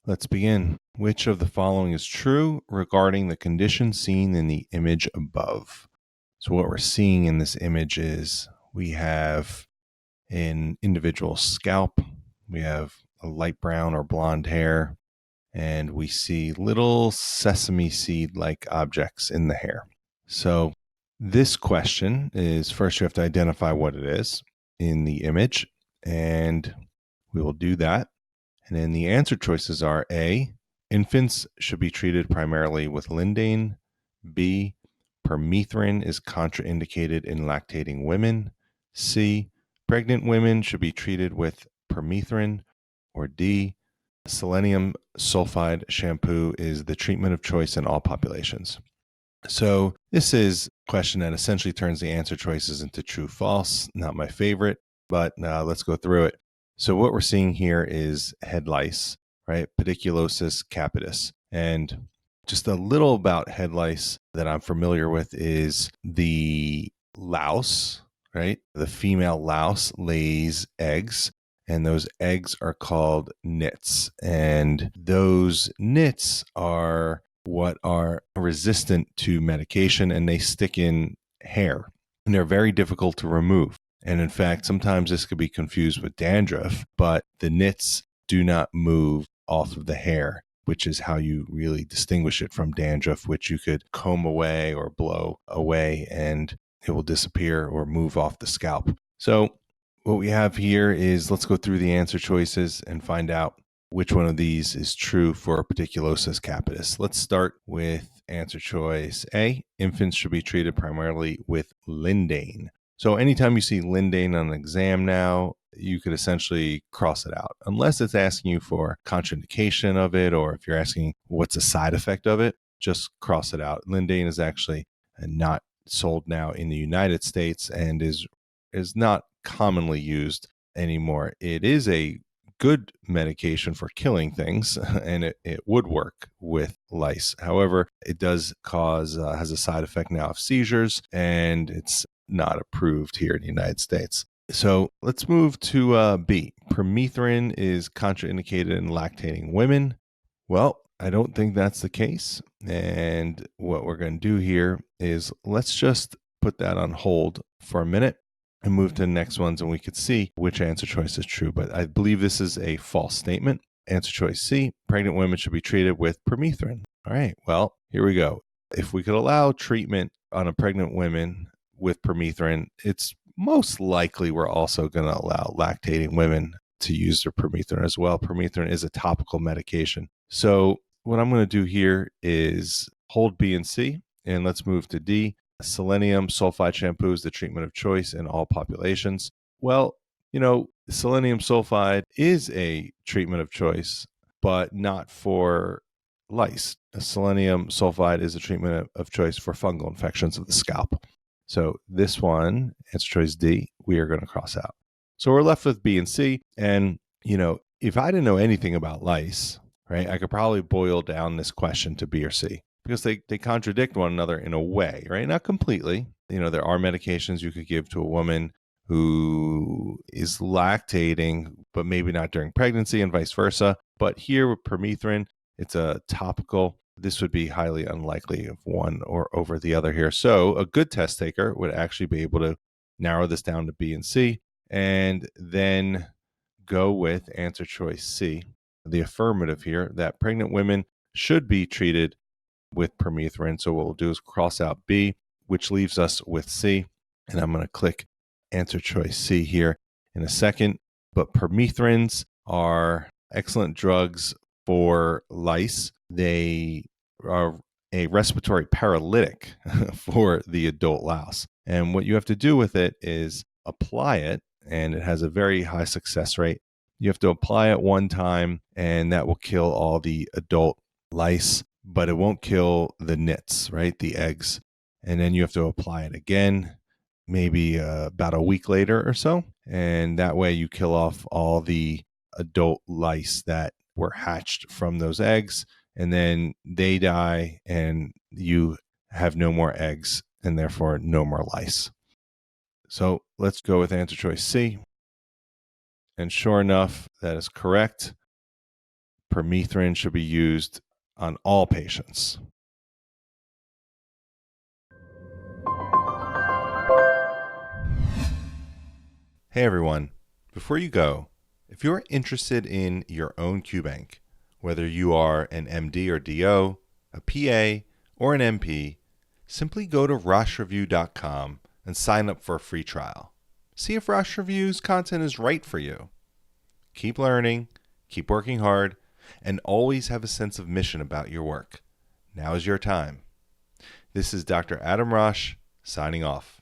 Let's begin. Which of the following is true regarding the condition seen in the image above? So what we're seeing in this image is we have an individual scalp, we have a light brown or blonde hair, and we see little sesame seed-like objects in the hair. So this question is, first you have to identify what it is in the image, and we will do that. And then the answer choices are A, infants should be treated primarily with lindane. B, permethrin is contraindicated in lactating women. C, pregnant women should be treated with permethrin. Or D, selenium sulfide shampoo is the treatment of choice in all populations. So this is a question that essentially turns the answer choices into true, false. Not my favorite, but let's go through it. So what we're seeing here is head lice, right? Pediculosis, capitis. And just a little about head lice that I'm familiar with is the louse, right? The female louse lays eggs, and those eggs are called nits. And those nits are what are resistant to medication, and they stick in hair, and they're very difficult to remove. And in fact, sometimes this could be confused with dandruff, but the nits do not move off of the hair, which is how you really distinguish it from dandruff, which you could comb away or blow away and it will disappear or move off the scalp. So what we have here is, let's go through the answer choices and find out which one of these is true for pediculosis capitis. Let's start with answer choice A. Infants should be treated primarily with lindane. So anytime you see lindane on an exam now, you could essentially cross it out, unless it's asking you for contraindication of it, or if you're asking what's a side effect of it, just cross it out. Lindane is actually not sold now in the United States and is not commonly used anymore. It is a good medication for killing things, and it would work with lice. However, it does cause, has a side effect now of seizures, and it's not approved here in the United States. So let's move to B. Permethrin is contraindicated in lactating women. Well, I don't think that's the case. And what we're going to do here is let's just put that on hold for a minute and move to the next ones, and we could see which answer choice is true. But I believe this is a false statement. Answer choice C, pregnant women should be treated with permethrin. All right, well, here we go. If we could allow treatment on a pregnant woman with permethrin, it's most likely we're also going to allow lactating women to use their permethrin as well. Permethrin is a topical medication. So what I'm going to do here is hold B and C, and let's move to D. Selenium sulfide shampoo is the treatment of choice in all populations. Well, selenium sulfide is a treatment of choice, but not for lice. Selenium sulfide is a treatment of choice for fungal infections of the scalp. So this one, answer choice D, we are going to cross out. So we're left with B and C. And, if I didn't know anything about lice, right, I could probably boil down this question to B or C, because they contradict one another in a way, right? Not completely. There are medications you could give to a woman who is lactating, but maybe not during pregnancy, and vice versa. But here with permethrin, it's a topical. This would be highly unlikely of one or over the other here. So a good test taker would actually be able to narrow this down to B and C, and then go with answer choice C, the affirmative here, that pregnant women should be treated with permethrin. So what we'll do is cross out B, which leaves us with C. And I'm going to click answer choice C here in a second. But permethrins are excellent drugs for lice. They are a respiratory paralytic for the adult louse. And what you have to do with it is apply it, and it has a very high success rate. You have to apply it one time, and that will kill all the adult lice, but it won't kill the nits, right? The eggs. And then you have to apply it again, maybe about a week later or so. And that way you kill off all the adult lice that were hatched from those eggs, and then they die and you have no more eggs and therefore no more lice. So let's go with answer choice C. And sure enough, that is correct. Permethrin should be used on all patients. Hey everyone, before you go, if you're interested in your own QBank, whether you are an MD or DO, a PA, or an MP, simply go to roshreview.com and sign up for a free trial. See if Rosh Review's content is right for you. Keep learning, keep working hard, and always have a sense of mission about your work. Now is your time. This is Dr. Adam Rosh, signing off.